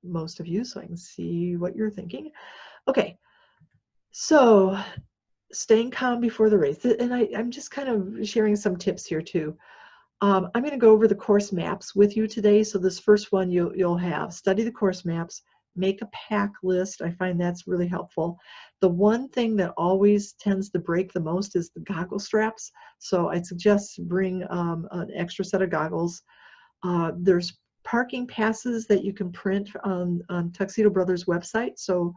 most of you, so I can see what you're thinking. Okay, so staying calm before the race, and I'm just kind of sharing some tips here too. I'm going to go over the course maps with you today. So this first one you'll have study the course maps, make a pack list. I find that's really helpful. The one thing that always tends to break the most is the goggle straps. So I suggest bring an extra set of goggles. There's parking passes that you can print on Tuxedo Brothers website. So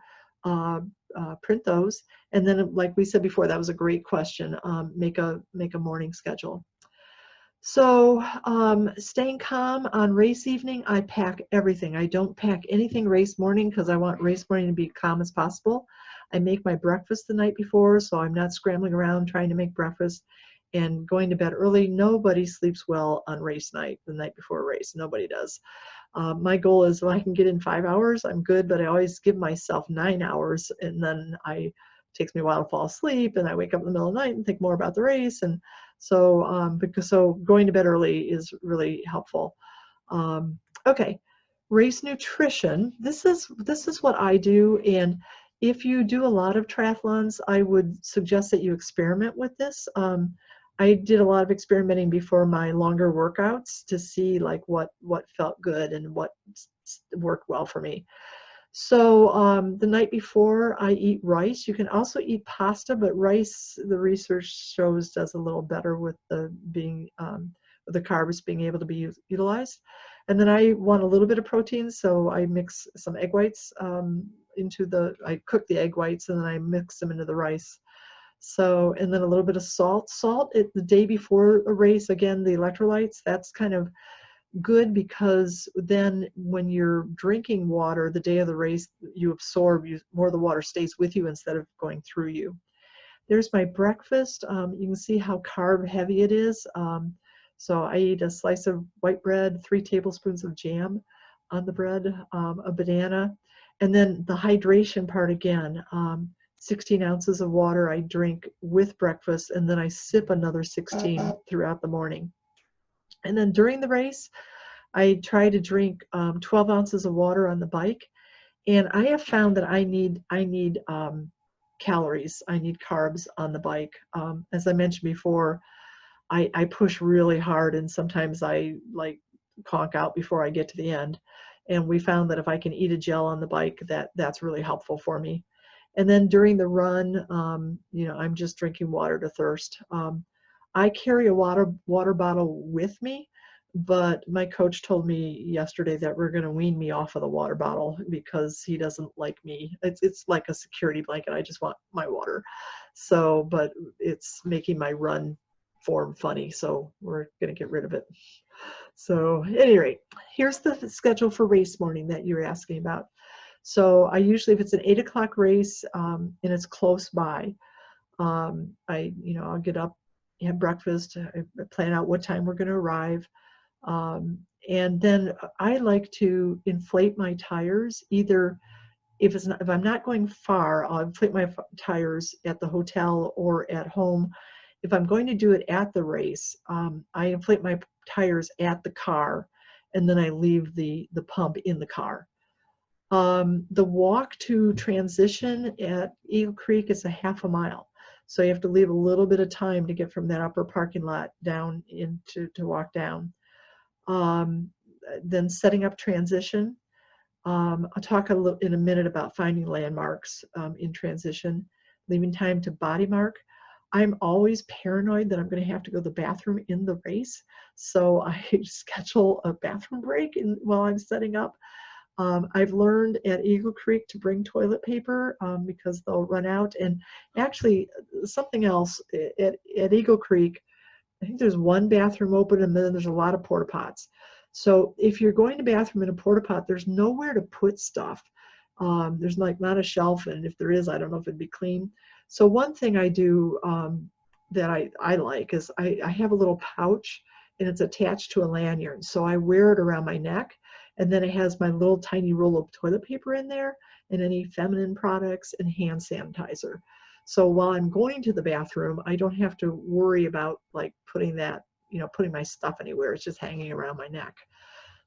print those. And then, like we said before, that was a great question. Make a morning schedule. So staying calm on race evening, I pack everything. I don't pack anything race morning because I want race morning to be calm as possible. I make my breakfast the night before, so I'm not scrambling around trying to make breakfast and going to bed early. Nobody sleeps well on race night, the night before a race. Nobody does. My goal is if I can get in 5 hours, I'm good, but I always give myself 9 hours, and then it takes me a while to fall asleep, and I wake up in the middle of the night and think more about the race. And so going to bed early is really helpful. Okay, race nutrition. This is what I do, and if you do a lot of triathlons, I would suggest that you experiment with this. I did a lot of experimenting before my longer workouts to see like what felt good and what worked well for me. So the night before, I eat rice. You can also eat pasta, but rice, the research shows, does a little better with the carbs being able to be utilized. And then I want a little bit of protein, so I mix some egg whites I cook the egg whites and then I mix them into the rice. So, and then a little bit of salt. Salt the day before a race, again, the electrolytes, that's kind of good because then when you're drinking water the day of the race, you absorb, more of the water stays with you instead of going through you. There's my breakfast. You can see how carb heavy it is. So I eat a slice of white bread, 3 tablespoons of jam on the bread, a banana, and then the hydration part again. 16 ounces of water I drink with breakfast, and then I sip another 16 throughout the morning. And then during the race, I try to drink 12 ounces of water on the bike. And I have found that I need calories, I need carbs on the bike. As I mentioned before, I push really hard, and sometimes I like conk out before I get to the end. And we found that if I can eat a gel on the bike, that's really helpful for me. And then during the run, I'm just drinking water to thirst. I carry a water bottle with me, but my coach told me yesterday that we're going to wean me off of the water bottle because he doesn't like me. It's like a security blanket. I just want my water. So, but it's making my run form funny, so we're going to get rid of it. So at any rate, here's the schedule for race morning that you were asking about. So I usually, if it's an 8 o'clock race and it's close by, I'll get up, have breakfast, I plan out what time we're going to arrive. And then I like to inflate my tires. Either if I'm not going far, I'll inflate my tires at the hotel or at home. If I'm going to do it at the race, I inflate my tires at the car, and then I leave the pump in the car. The walk to transition at Eagle Creek is a half a mile. So you have to leave a little bit of time to get from that upper parking lot down to walk down. Then setting up transition. I'll talk in a minute about finding landmarks in transition. Leaving time to body mark. I'm always paranoid that I'm going to have to go to the bathroom in the race. So I schedule a bathroom break while I'm setting up. I've learned at Eagle Creek to bring toilet paper because they'll run out. And actually, something else, at Eagle Creek, I think there's one bathroom open and then there's a lot of porta pots. So if you're going to bathroom in a porta pot, there's nowhere to put stuff. There's like not a shelf, and if there is, I don't know if it'd be clean. So one thing I do that I like is I have a little pouch, and it's attached to a lanyard. So I wear it around my neck, and then it has my little tiny roll of toilet paper in there, and any feminine products and hand sanitizer. So while I'm going to the bathroom, I don't have to worry about like putting my stuff anywhere. It's just hanging around my neck.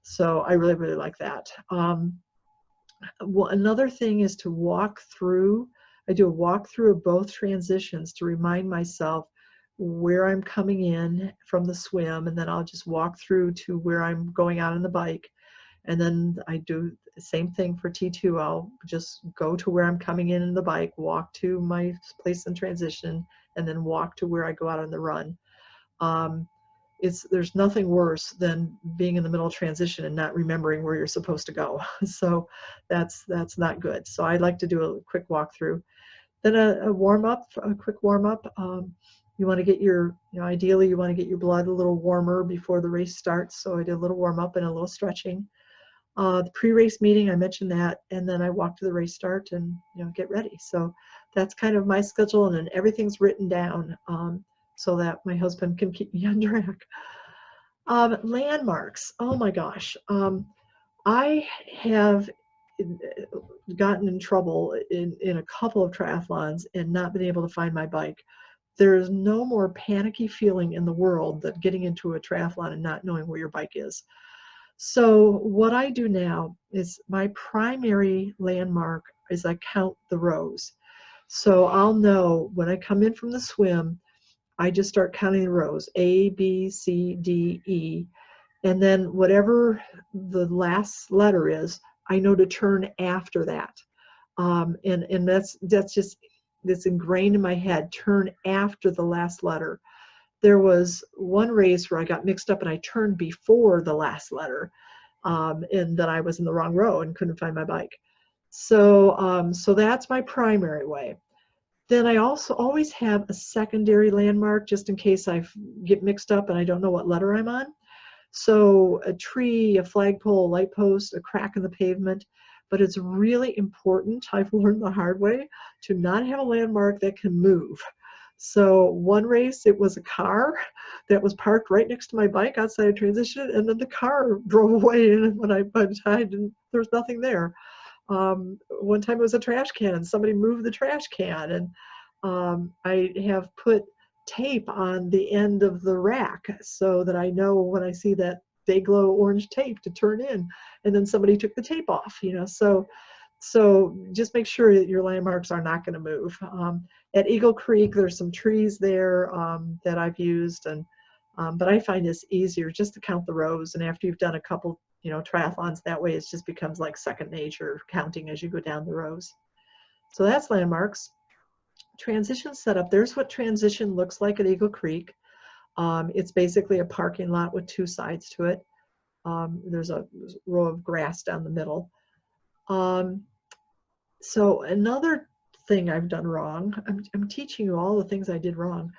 So I really, really like that. Well, another thing is to walk through. I do a walkthrough of both transitions to remind myself where I'm coming in from the swim, and then I'll just walk through to where I'm going out on the bike. And then I do the same thing for T2. I'll just go to where I'm coming in the bike, walk to my place in transition, and then walk to where I go out on the run. Um, there's nothing worse than being in the middle of transition and not remembering where you're supposed to go. So that's not good. So I like to do a quick walkthrough. Then a warm up, a quick warm up. You want to get your, ideally you want to get your blood a little warmer before the race starts. So I did a little warm up and a little stretching. The pre-race meeting, I mentioned that, and then I walk to the race start and get ready. So that's kind of my schedule, and then everything's written down so that my husband can keep me on track. Landmarks. Oh my gosh. I have gotten in trouble in a couple of triathlons and not been able to find my bike. There's no more panicky feeling in the world than getting into a triathlon and not knowing where your bike is. So what I do now is my primary landmark is I count the rows. So I'll know when I come in from the swim, I just start counting the rows, A, B, C, D, E. And then whatever the last letter is, I know to turn after that. And that's ingrained in my head, turn after the last letter. There was one race where I got mixed up and I turned before the last letter, and then I was in the wrong row and couldn't find my bike. So, so that's my primary way. Then I also always have a secondary landmark just in case I get mixed up and I don't know what letter I'm on. So a tree, a flagpole, a light post, a crack in the pavement. But it's really important, I've learned the hard way, to not have a landmark that can move. So one race, it was a car that was parked right next to my bike outside of transition, and then the car drove away, and when I didn't, there was nothing there. One time it was a trash can, and somebody moved the trash can, and I have put tape on the end of the rack so that I know when I see that day glow orange tape to turn in, and then somebody took the tape off, so just make sure that your landmarks are not going to move. At Eagle Creek, there's some trees there that I've used, and but I find this easier just to count the rows, and after you've done a couple triathlons that way, it just becomes like second nature, counting as you go down the rows. So that's landmarks. Transition setup. There's what transition looks like at Eagle Creek. It's basically a parking lot with two sides to it. There's a row of grass down the middle. So another thing I've done wrong, I'm teaching you all the things I did wrong.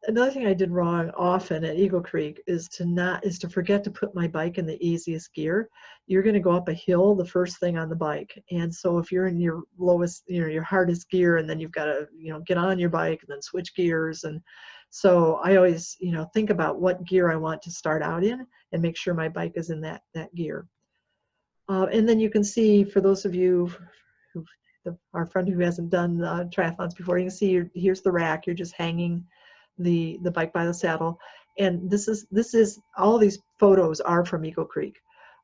Another thing I did wrong often at Eagle Creek is to forget to put my bike in the easiest gear. You're going to go up a hill the first thing on the bike, and so if you're in your lowest, your hardest gear, and then you've got to get on your bike and then switch gears, and so I always think about what gear I want to start out in and make sure my bike is in that gear. And then you can see, for those of you our friend who hasn't done triathlons before, you can see here's the rack. You're just hanging the bike by the saddle, and this is all of these photos are from Eagle Creek.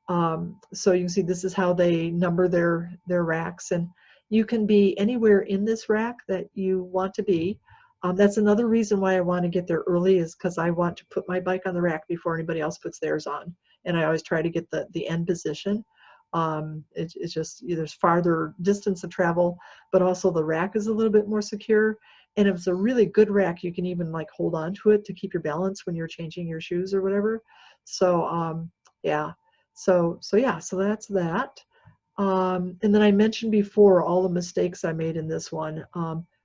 So you can see this is how they number their racks, and you can be anywhere in this rack that you want to be. That's another reason why I want to get there early, is because I want to put my bike on the rack before anybody else puts theirs on, and I always try to get the end position. It's just there's farther distance to travel, but also the rack is a little bit more secure. And if it's a really good rack, you can even like hold on to it to keep your balance when you're changing your shoes or whatever. So yeah, so that's that. And then I mentioned before all the mistakes I made in this one.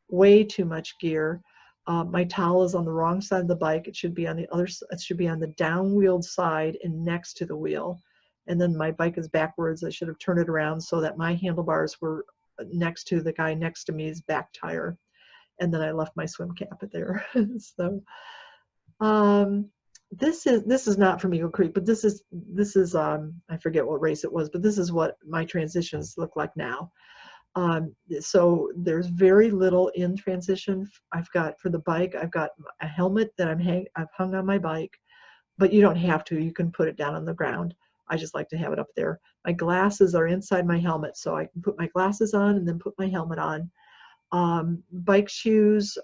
Way too much gear. My towel is on the wrong side of the bike. It should be on the other. It should be on the down-wheeled side and next to the wheel. And then my bike is backwards. I should have turned it around so that my handlebars were next to the guy next to me's back tire. And then I left my swim cap there. So this is not from Eagle Creek, but this is I forget what race it was, but this is what my transitions look like now. So there's very little in transition. I've got, for the bike, I've got a helmet that I've hung on my bike, but you don't have to. You can put it down on the ground. I just like to have it up there. My glasses are inside my helmet, so I can put my glasses on and then put my helmet on. Bike shoes,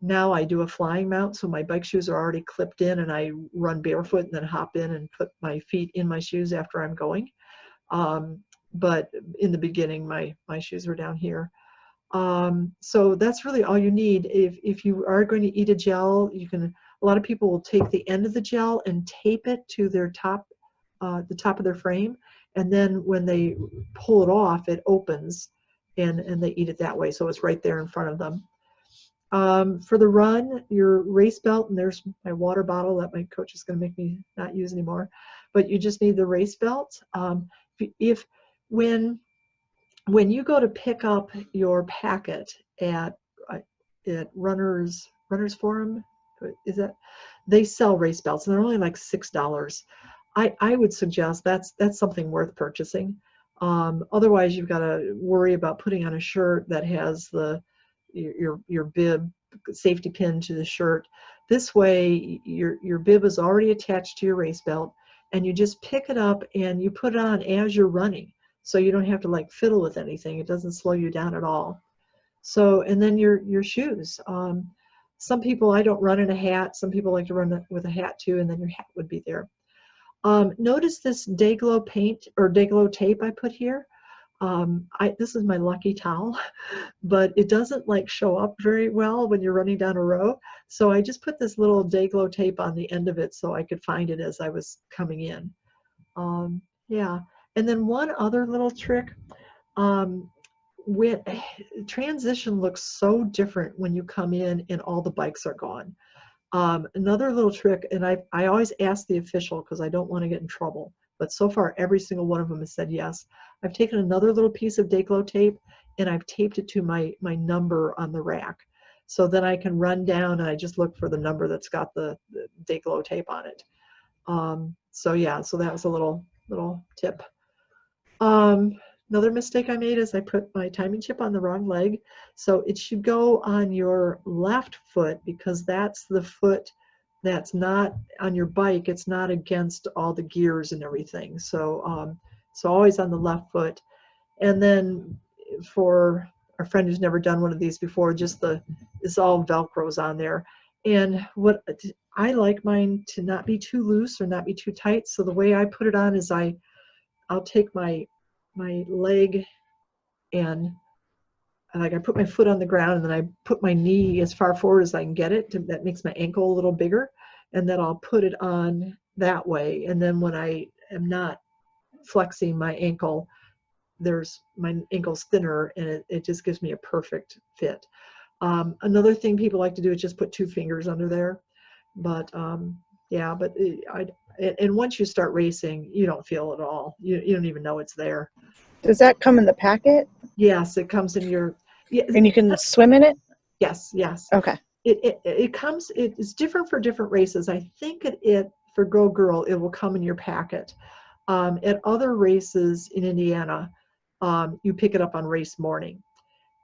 now I do a flying mount, so my bike shoes are already clipped in, and I run barefoot and then hop in and put my feet in my shoes after I'm going. But in the beginning, my shoes were down here. So that's really all you need. If you are going to eat a gel, a lot of people will take the end of the gel and tape it to their top, the top of their frame, and then when they pull it off, it opens, and they eat it that way. So it's right there in front of them. For the run, your race belt, and there's my water bottle that my coach is going to make me not use anymore, but you just need the race belt. When you go to pick up your packet at Runners Forum, they sell race belts, and they're only like $6. I would suggest that's something worth purchasing. Otherwise, you've got to worry about putting on a shirt that has your bib safety pin to the shirt. This way, your bib is already attached to your race belt, and you just pick it up and you put it on as you're running. So you don't have to like fiddle with anything. It doesn't slow you down at all. So, and then your shoes. Some people, I don't run in a hat. Some people like to run with a hat too, and then your hat would be there. Notice this Dayglow paint or Dayglow tape I put here. This is my lucky towel, but it doesn't like show up very well when you're running down a row. So I just put this little Dayglow tape on the end of it so I could find it as I was coming in. Yeah. And then one other little trick, when transition looks so different when you come in and all the bikes are gone. Another little trick, and I always ask the official because I don't want to get in trouble, but so far every single one of them has said yes. I've taken another little piece of Dayglow tape and I've taped it to my number on the rack. So then I can run down and I just look for the number that's got the Dayglow tape on it. So yeah, so that was a little tip. Another mistake I made is I put my timing chip on the wrong leg. So it should go on your left foot because that's the foot that's not on your bike. It's not against all the gears and everything. So, so always on the left foot. And then for our friend who's never done one of these before, it's all Velcros on there. And what I like mine to not be too loose or not be too tight. So the way I put it on is I'll take my leg and like I put my foot on the ground and then I put my knee as far forward as I can get it. That makes my ankle a little bigger, and then I'll put it on that way. And then when I am not flexing my ankle, my ankle's thinner, and it just gives me a perfect fit. Another thing people like to do is just put 2 fingers under there, but yeah, but and once you start racing, you don't feel it at all. You don't even know it's there. Does that come in the packet? Yes, it comes in your. Yeah, and you can swim in it? Yes. Okay. It's different for different races. I think for Go Girl, it will come in your packet. At other races in Indiana, you pick it up on race morning.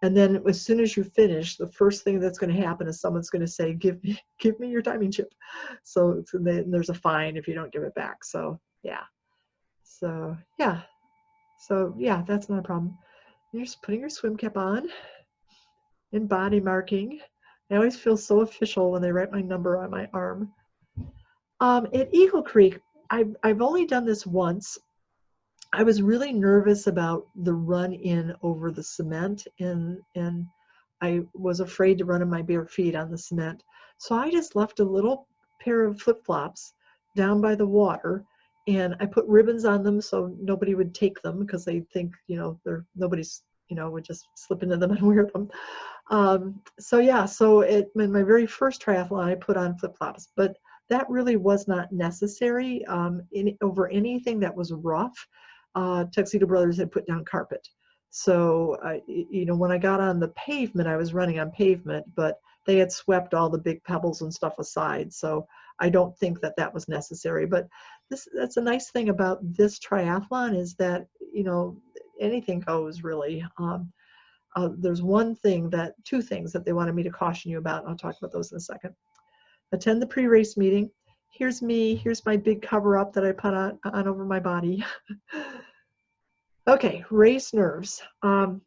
And then as soon as you finish, the first thing that's going to happen is someone's going to say, give me your timing chip. So then there's a fine if you don't give it back. So yeah. So yeah, that's not a problem. You're just putting your swim cap on and body marking. I always feel so official when they write my number on my arm. At Eagle Creek, I've only done this once. I was really nervous about the run in over the cement, and I was afraid to run in my bare feet on the cement. So I just left a little pair of flip-flops down by the water, and I put ribbons on them so nobody would take them because they think, nobody's, would just slip into them and wear them. So yeah, so in my very first triathlon, I put on flip-flops, but that really was not necessary. Over anything that was rough, Tuxedo Brothers had put down carpet. So, when I got on the pavement, I was running on pavement, but they had swept all the big pebbles and stuff aside. So I don't think that was necessary. But that's a nice thing about this triathlon is that, anything goes really. There's two things that they wanted me to caution you about. I'll talk about those in a second. Attend the pre-race meeting. Here's me. Here's my big cover up that I put on over my body. Okay, race nerves. Having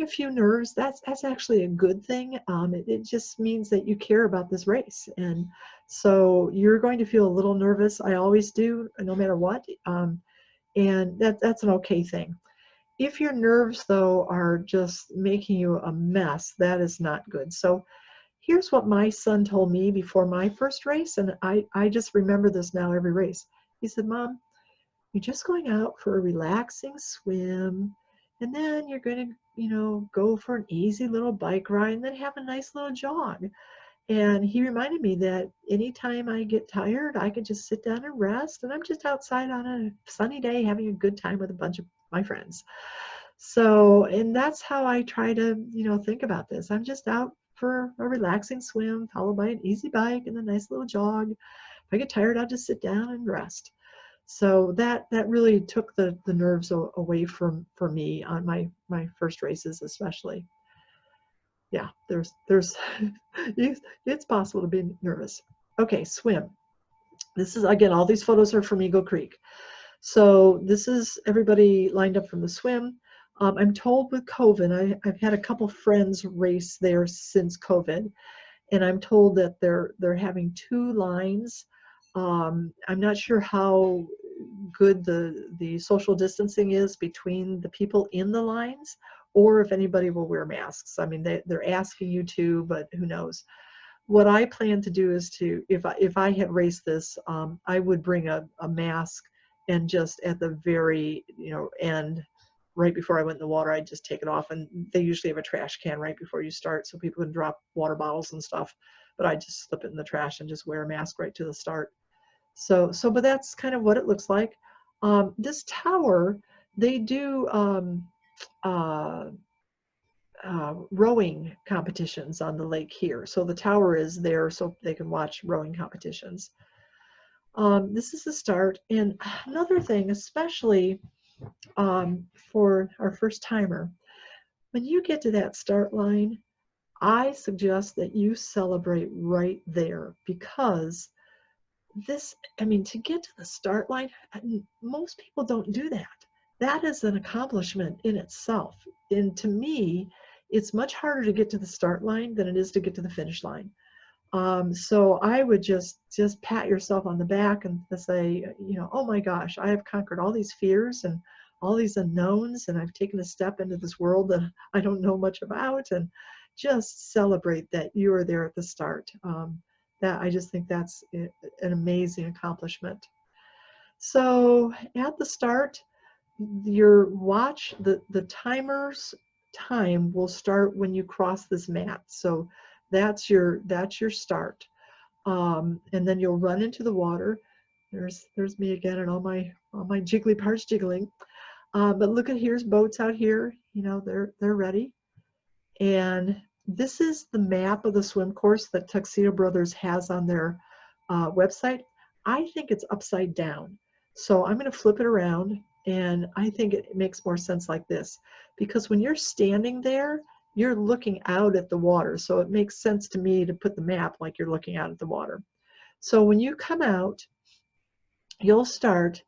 a few nerves, that's actually a good thing. It just means that you care about this race, and so you're going to feel a little nervous. I always do, no matter what, and that's an okay thing. If your nerves, though, are just making you a mess, that is not good. So here's what my son told me before my first race, and I just remember this now every race. He said, Mom, you're just going out for a relaxing swim, and then you're going to, go for an easy little bike ride and then have a nice little jog. And he reminded me that anytime I get tired, I can just sit down and rest, and I'm just outside on a sunny day having a good time with a bunch of my friends. So, and that's how I try to, think about this. I'm just out for a relaxing swim, followed by an easy bike and a nice little jog. If I get tired, I'll just sit down and rest. So that really took the nerves away for me on my first races, especially. Yeah, there's it's possible to be nervous. Okay, swim. This is, again, all these photos are from Eagle Creek. So this is everybody lined up from the swim. I'm told with COVID, I've had a couple friends race there since COVID, and I'm told that they're having two lines. I'm not sure how good the social distancing is between the people in the lines, or if anybody will wear masks. I mean, they're asking you to, but who knows. What I plan to do is if I had raced this, I would bring a mask, and just at the very end, right before I went in the water, I'd just take it off. And they usually have a trash can right before you start, so people can drop water bottles and stuff. But I just slip it in the trash and just wear a mask right to the start. But that's kind of what it looks like. This tower, they do rowing competitions on the lake here. So the tower is there so they can watch rowing competitions. This is the start. And another thing, especially for our first timer, when you get to that start line, I suggest that you celebrate right there, because to get to the start line, most people don't do that. That is an accomplishment in itself. And to me, it's much harder to get to the start line than it is to get to the finish line. So I would just pat yourself on the back and say, oh my gosh, I have conquered all these fears and all these unknowns, and I've taken a step into this world that I don't know much about, and just celebrate that you are there at the start. I just think that's an amazing accomplishment. So at the start, your watch, the timer's time will start when you cross this mat. So that's your start. And then you'll run into the water. There's me again and all my jiggly parts jiggling. But look at, here's boats out here. They're ready. And this is the map of the swim course that Tuxedo Brothers has on their website. I think it's upside down. So I'm going to flip it around, and I think it makes more sense like this, because when you're standing there, you're looking out at the water. So it makes sense to me to put the map like you're looking out at the water. So when you come out, you'll start,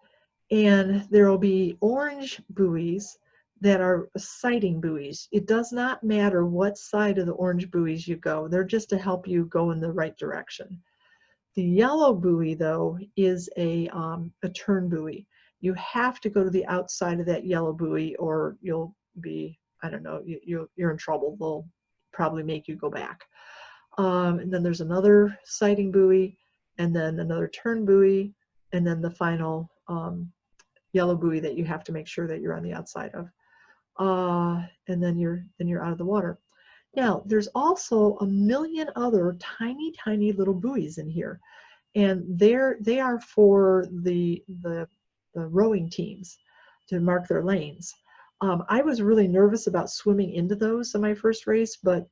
and there will be orange buoys that are sighting buoys. It does not matter what side of the orange buoys you go. They're just to help you go in the right direction. The yellow buoy, though, is a turn buoy. You have to go to the outside of that yellow buoy, or you'll be, I don't know, you're in trouble. They'll probably make you go back. And then there's another sighting buoy, and then another turn buoy, and then the final yellow buoy that you have to make sure that you're on the outside of. And then you're out of the water. Now, there's also a million other tiny little buoys in here, and they are for the rowing teams to mark their lanes. I was really nervous about swimming into those in my first race, but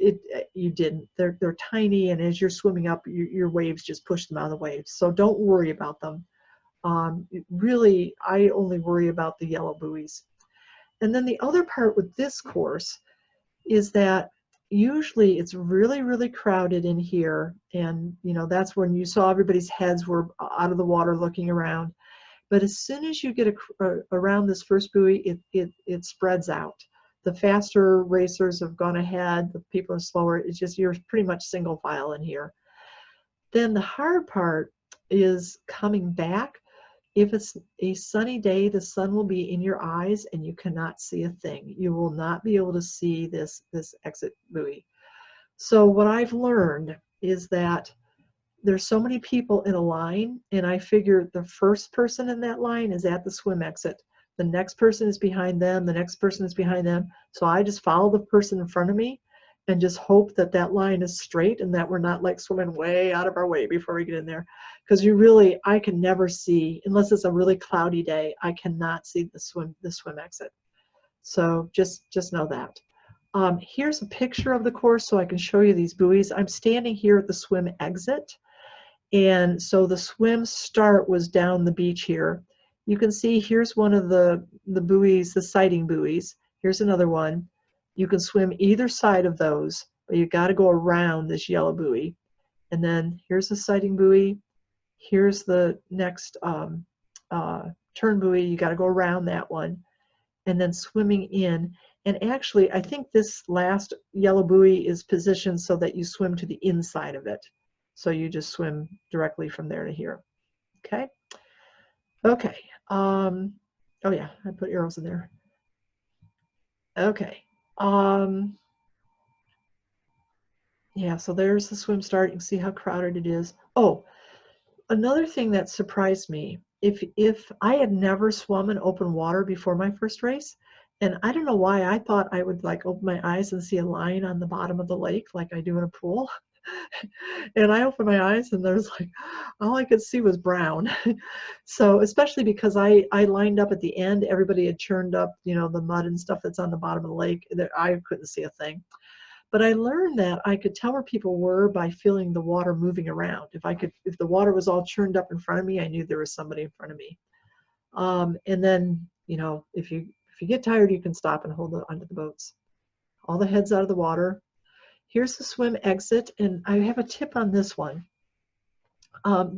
you didn't. They're tiny, and as you're swimming up, your waves just push them out of the waves. So don't worry about them. Really, I only worry about the yellow buoys. And then the other part with this course is that usually it's really, really crowded in here. And, you know, that's when you saw everybody's heads were out of the water looking around. But as soon as you get around this first buoy, it spreads out. The faster racers have gone ahead, the people are slower. It's just, you're pretty much single file in here. Then the hard part is coming back. If it's a sunny day, the sun will be in your eyes and you cannot see a thing. You will not be able to see this exit buoy. So what I've learned is that there's so many people in a line, and I figure the first person in that line is at the swim exit. The next person is behind them, the next person is behind them. So I just follow the person in front of me and just hope that that line is straight and that we're not like swimming way out of our way before we get in there. Because I can never see, unless it's a really cloudy day, I cannot see the swim exit. So just know that. Here's a picture of the course so I can show you these buoys. I'm standing here at the swim exit. And so the swim start was down the beach here. You can see here's one of the buoys, the sighting buoys. Here's another one. You can swim either side of those, but you got to go around this yellow buoy. And then here's the sighting buoy. Here's the next turn buoy. You got to go around that one. And then swimming in. And actually, I think this last yellow buoy is positioned so that you swim to the inside of it. So you just swim directly from there to here. Okay. Okay. Oh yeah, I put arrows in there. Okay. Yeah, so there's the swim start. You can see how crowded it is. Oh, another thing that surprised me, if I had never swum in open water before my first race, and I don't know why I thought I would like open my eyes and see a line on the bottom of the lake like I do in a pool. And I opened my eyes and there's like, all I could see was brown. So especially because I lined up at the end, everybody had churned up, you know, the mud and stuff that's on the bottom of the lake. I couldn't see a thing. But I learned that I could tell where people were by feeling the water moving around. If the water was all churned up in front of me, I knew there was somebody in front of me. And then, you know, if you get tired, you can stop and hold onto the boats. All the heads out of the water. Here's the swim exit, and I have a tip on this one.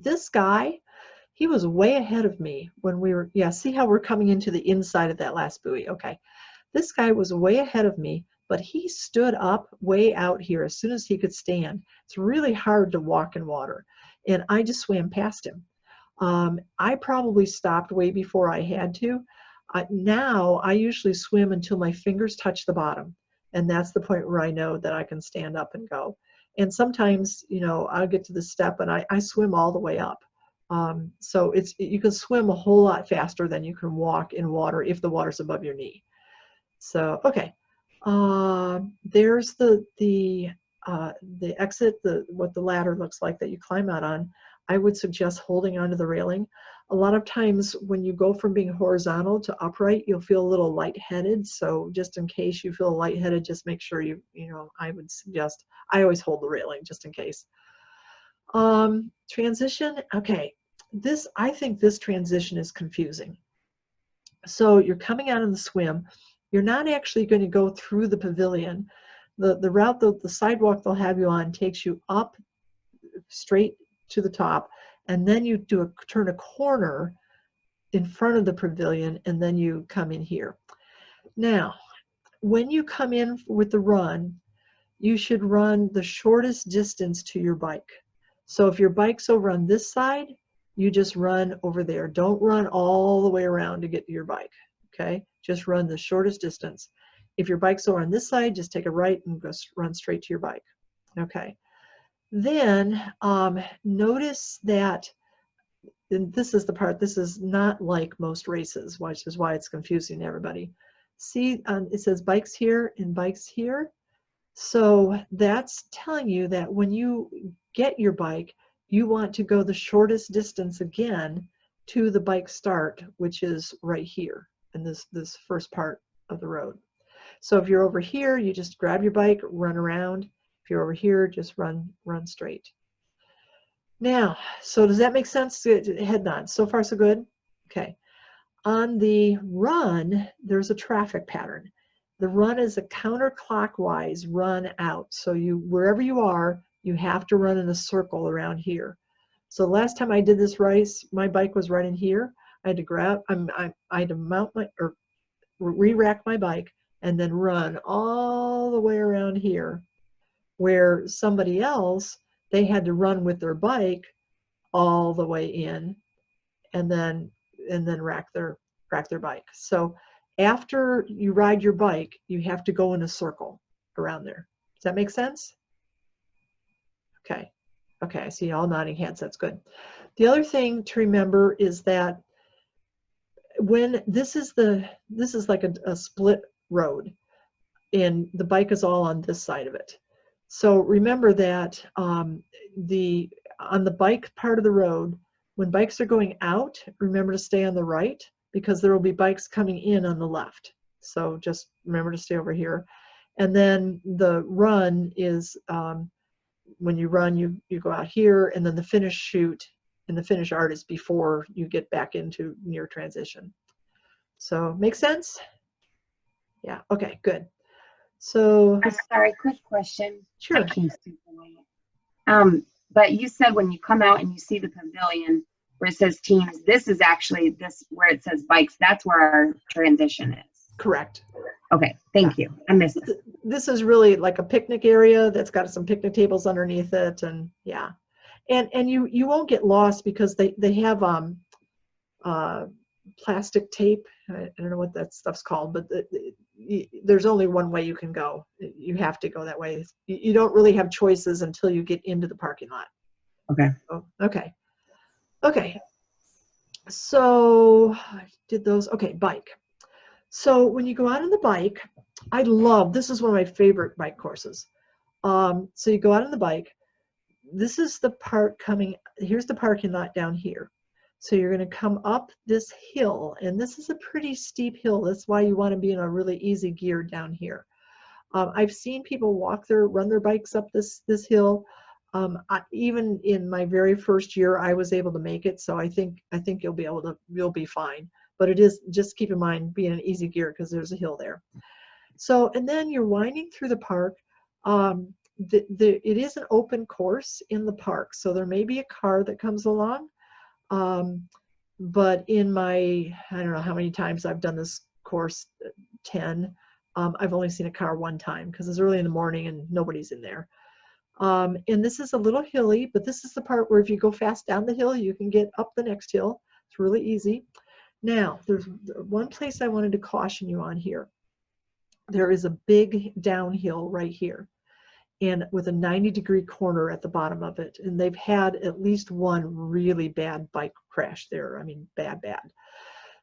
This guy, he was way ahead of me when we were, yeah, see how we're coming into the inside of that last buoy? Okay. This guy was way ahead of me, but he stood up way out here as soon as he could stand. It's really hard to walk in water, and I just swam past him. I probably stopped way before I had to. Now I usually swim until my fingers touch the bottom. And that's the point where I know that I can stand up and go. And sometimes, you know, I'll get to the step and I swim all the way up. So you can swim a whole lot faster than you can walk in water if the water's above your knee. So, okay. There's the exit, what the ladder looks like that you climb out on. I would suggest holding onto the railing. A lot of times when you go from being horizontal to upright, you'll feel a little lightheaded. So just in case you feel lightheaded, just make sure you know, I would suggest, I always hold the railing just in case. Transition, okay. I think this transition is confusing. So you're coming out in the swim. You're not actually going to go through the pavilion. The route, the sidewalk they'll have you on takes you up straight to the top, and then you turn a corner in front of the pavilion, and then you come in here. Now, when you come in with the run, you should run the shortest distance to your bike. So if your bike's over on this side, you just run over there. Don't run all the way around to get to your bike, okay? Just run the shortest distance. If your bike's over on this side, just take a right and go run straight to your bike, okay? Then notice that, and this is the part, this is not like most races, which is why it's confusing to everybody. See, it says bikes here and bikes here. So that's telling you that when you get your bike, you want to go the shortest distance again to the bike start, which is right here in this first part of the road. So if you're over here, you just grab your bike, run around. If you're over here, just run straight. Now, so does that make sense? Head nod. So far, so good? Okay. On the run, there's a traffic pattern. The run is a counterclockwise run out. So wherever you are, you have to run in a circle around here. So last time I did this race, my bike was right in here. I had to I had to mount or re-rack my bike and then run all the way around here, where somebody else, they had to run with their bike all the way in and then rack their bike. So after you ride your bike, you have to go in a circle around there. Does that make sense? Okay. Okay, I see all nodding heads. That's good. The other thing to remember is that when this is like a split road, and the bike is all on this side of it. So remember that on the bike part of the road, when bikes are going out, remember to stay on the right, because there will be bikes coming in on the left. So just remember to stay over here. And then the run is, when you run, you go out here, and then the finish shoot and the finish art is before you get back into near transition. So make sense? Yeah, okay, good. So, I'm sorry, quick question. sure. I came super late. But you said when you come out and you see the pavilion where it says teams, this is actually where it says bikes. That's where our transition is. Correct. Okay, thank you. I missed it. This is really like a picnic area that's got some picnic tables underneath it, and yeah, and you won't get lost because they have plastic tape. I don't know what that stuff's called, but there's only one way you can go. You have to go that way. You don't really have choices until you get into the parking lot. Okay. Oh, okay. Okay. So I did those. Okay, bike. So when you go out on the bike, this is one of my favorite bike courses. So you go out on the bike. This is the part here's the parking lot down here. So you're going to come up this hill, and this is a pretty steep hill. That's why you want to be in a really easy gear down here. I've seen people run their bikes up this hill. Even in my very first year, I was able to make it. So I think you'll be fine. But it is, just keep in mind, be in an easy gear because there's a hill there. So, and then you're winding through the park. It is an open course in the park. So there may be a car that comes along. But in I don't know how many times I've done this course, 10, I've only seen a car one time because it's early in the morning and nobody's in there. And this is a little hilly, but this is the part where if you go fast down the hill, you can get up the next hill. It's really easy. Now, there's one place I wanted to caution you on here. There is a big downhill right here, and with a 90-degree corner at the bottom of it. And they've had at least one really bad bike crash there. I mean, bad.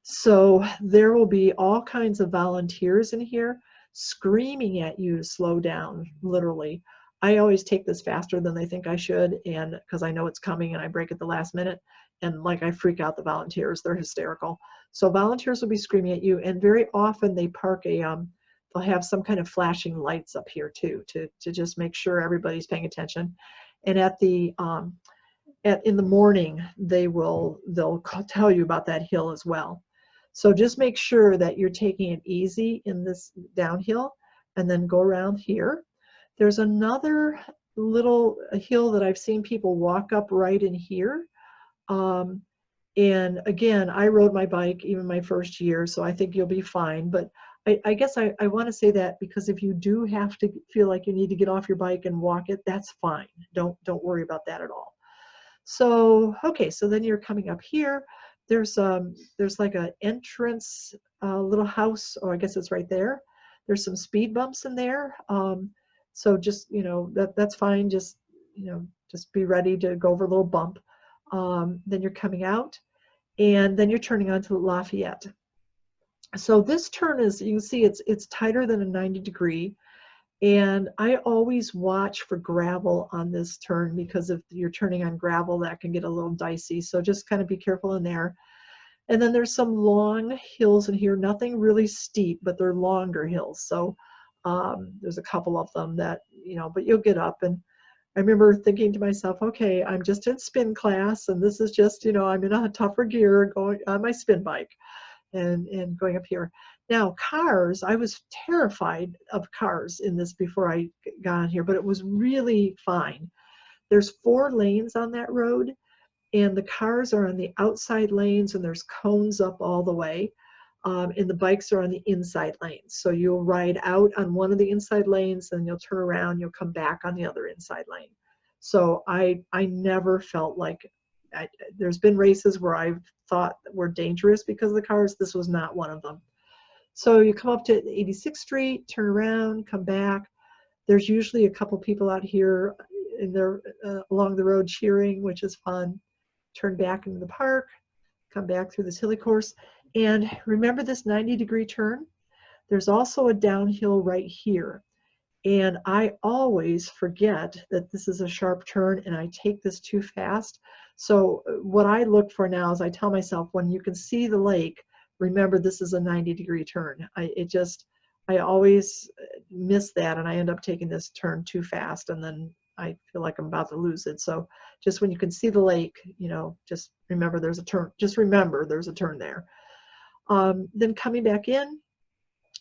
So there will be all kinds of volunteers in here screaming at you to slow down, literally. I always take this faster than they think I should, and because I know it's coming and I break at the last minute, and like I freak out the volunteers. They're hysterical. So volunteers will be screaming at you, and very often they park they'll have some kind of flashing lights up here too, to just make sure everybody's paying attention. And in the morning, they'll tell you about that hill as well. So just make sure that you're taking it easy in this downhill, and then go around here. There's another little hill that I've seen people walk up right in here. And again, I rode my bike even my first year, so I think you'll be fine. But I guess I want to say that because if you do have to feel like you need to get off your bike and walk it, that's fine. Don't worry about that at all. So, okay, so then you're coming up here. There's like an entrance, little house, or I guess it's right there. There's some speed bumps in there. So just, that's fine. Just be ready to go over a little bump. Then you're coming out, and then you're turning onto Lafayette. So this turn is, you can see it's tighter than a 90-degree. And I always watch for gravel on this turn, because if you're turning on gravel, that can get a little dicey. So just kind of be careful in there. And then there's some long hills in here, nothing really steep, but they're longer hills. So there's a couple of them that, but you'll get up. And I remember thinking to myself, okay, I'm just in spin class, and this is just, I'm in a tougher gear going on my spin bike and going up here. Now, cars, I was terrified of cars in this before I got on here, but it was really fine. There's 4 lanes on that road, and the cars are on the outside lanes, and there's cones up all the way. And the bikes are on the inside lanes. So you'll ride out on one of the inside lanes, and you'll turn around, you'll come back on the other inside lane. So I never felt like, there's been races where I've thought were dangerous because of the cars. This was not one of them. So you come up to 86th Street, turn around, come back. There's usually a couple people out here along the road cheering, which is fun. Turn back into the park, come back through this hilly course. And remember this 90-degree turn? There's also a downhill right here. And I always forget that this is a sharp turn, and I take this too fast. So what I look for now is I tell myself, when you can see the lake, remember this is a 90-degree turn. I always miss that, and I end up taking this turn too fast, and then I feel like I'm about to lose it. So just when you can see the lake, just remember there's a turn. Just remember there's a turn there. Then coming back in,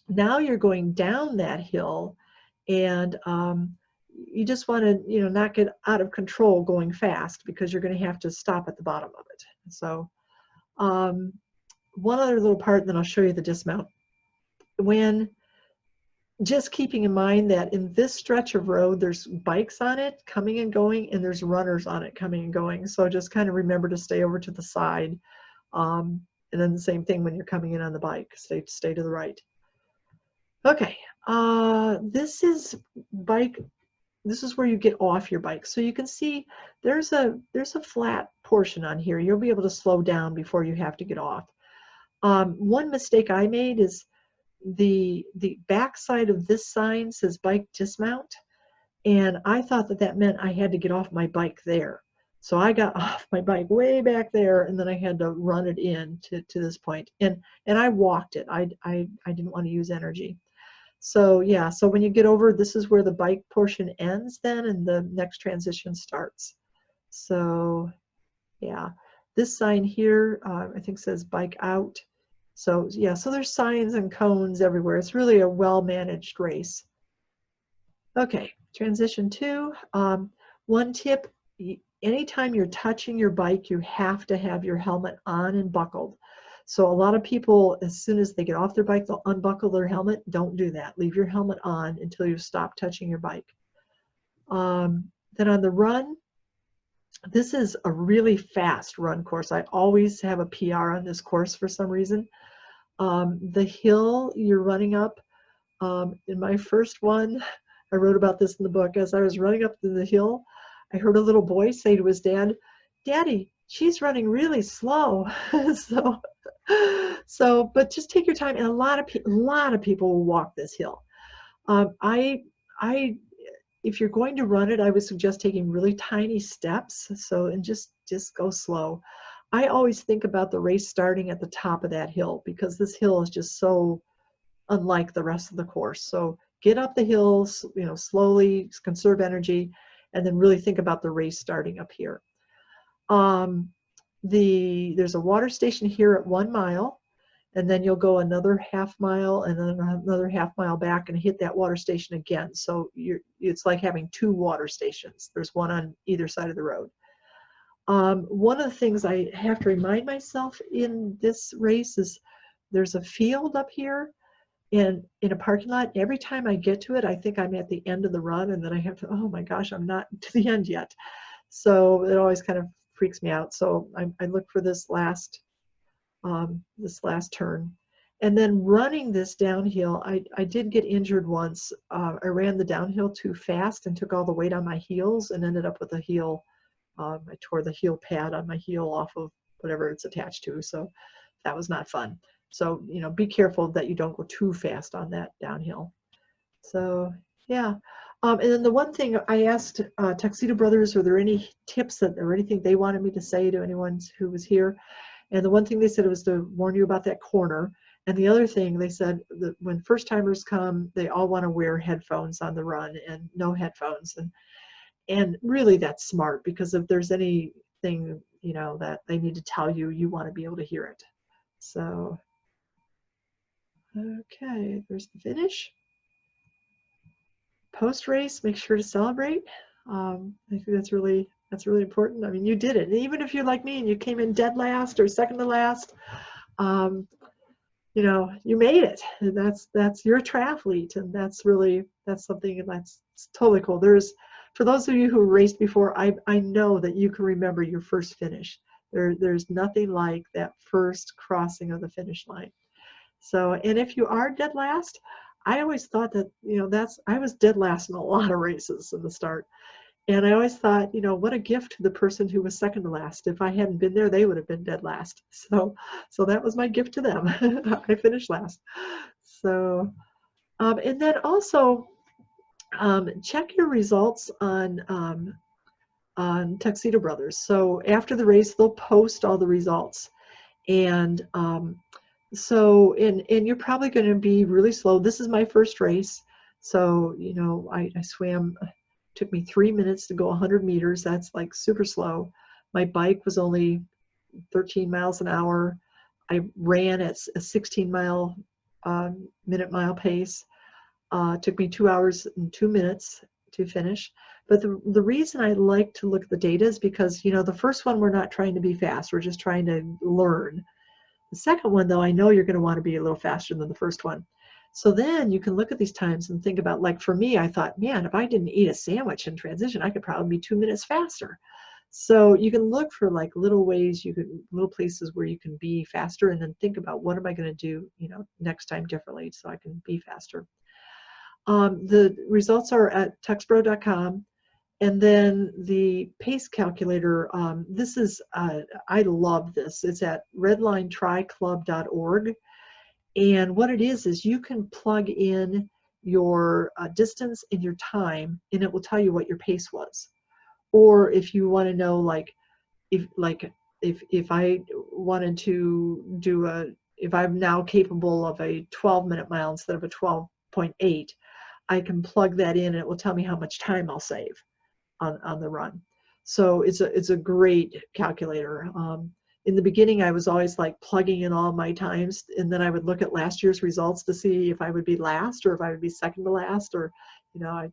now you're going down that hill, and you just want to not get out of control going fast, because you're going to have to stop at the bottom of it. So one other little part, and then I'll show you the dismount. Just keeping in mind that in this stretch of road, there's bikes on it coming and going, and there's runners on it coming and going. So just kind of remember to stay over to the side. And then the same thing when you're coming in on the bike, stay to the right. Okay, this is where you get off your bike. So you can see there's a flat portion on here. You'll be able to slow down before you have to get off. One mistake I made is the back side of this sign says bike dismount, and I thought that meant I had to get off my bike there. So I got off my bike way back there, and then I had to run it in to this point, and I walked it. I didn't want to use energy. So yeah, so when you get over, this is where the bike portion ends then, and the next transition starts. So yeah, this sign here I think says bike out. So yeah, so there's signs and cones everywhere. It's really a well-managed race. Okay, transition 2. One tip, anytime you're touching your bike, you have to have your helmet on and buckled. So a lot of people, as soon as they get off their bike, they'll unbuckle their helmet. Don't do that. Leave your helmet on until you stop touching your bike. Then on the run, this is a really fast run course. I always have a PR on this course for some reason. The hill you're running up, in my first one, I wrote about this in the book. As I was running up the hill, I heard a little boy say to his dad, "Daddy, she's running really slow." But just take your time, and a lot of people will walk this hill. If you're going to run it, I would suggest taking really tiny steps. And just go slow. I always think about the race starting at the top of that hill, because this hill is just so unlike the rest of the course. So get up the hills, slowly, conserve energy, and then really think about the race starting up here. There's a water station here at 1 mile, and then you'll go another half mile and then another half mile back and hit that water station again. So it's like having 2 water stations. There's one on either side of the road. One of the things I have to remind myself in this race is there's a field up here in a parking lot. Every time I get to it, I think I'm at the end of the run, and then I have to, oh my gosh, I'm not to the end yet. So it always kind of freaks me out. So I look for this last turn. And then running this downhill, I did get injured once. I ran the downhill too fast and took all the weight on my heels and ended up with a heel. I tore the heel pad on my heel off of whatever it's attached to. So that was not fun. So, be careful that you don't go too fast on that downhill. So yeah. And then the one thing I asked Tuxedo Brothers, are there any tips or anything they wanted me to say to anyone who was here? And the one thing they said was to warn you about that corner. And the other thing they said, that when first timers come, they all want to wear headphones on the run, and no headphones. And really that's smart, because if there's anything, that they need to tell you, you want to be able to hear it. So Okay, there's the finish. Post-race, make sure to celebrate. I think that's really important. I mean, you did it. And even if you're like me and you came in dead last or second to last, you know, you made it. And that's you're a triathlete, and that's something that's totally cool. For those of you who raced before, I know that you can remember your first finish. There's nothing like that first crossing of the finish line. So, and if you are dead last, I always thought that, you know, I was dead last in a lot of races in the start. And I always thought, you know, what a gift to the person who was second to last. If I hadn't been there, they would have been dead last. So that was my gift to them. I finished last. So, and then also check your results on Tuxedo Brothers. So after the race, they'll post all the results. And so, and you're probably going to be really slow. This is my first race. So, you know, I swam, took me 3 minutes to go 100 meters. That's like super slow. My bike was only 13 miles an hour. I ran at a 16 minute-mile pace. Took me 2 hours and 2 minutes to finish. But the reason I like to look at the data is because, you know, the first one, we're not trying to be fast. We're just trying to learn. The second one, though, I know you're going to want to be a little faster than the first one. So then you can look at these times and think about, like for me, I thought, man, if I didn't eat a sandwich in transition, I could probably be 2 minutes faster. So you can look for like little ways, little places where you can be faster, and then think about, what am I going to do, you know, next time differently so I can be faster. The results are at tuxbro.com. And then the pace calculator, this is, I love this. It's at redlinetryclub.org. And what it is you can plug in your distance and your time, and it will tell you what your pace was. Or if you want to know, like, if I wanted to do if I'm now capable of a 12-minute mile instead of a 12.8, I can plug that in and it will tell me how much time I'll save on the run. So it's a great calculator. In the beginning, I was always like plugging in all my times, and then I would look at last year's results to see if I would be last or if I would be second to last, or, you know,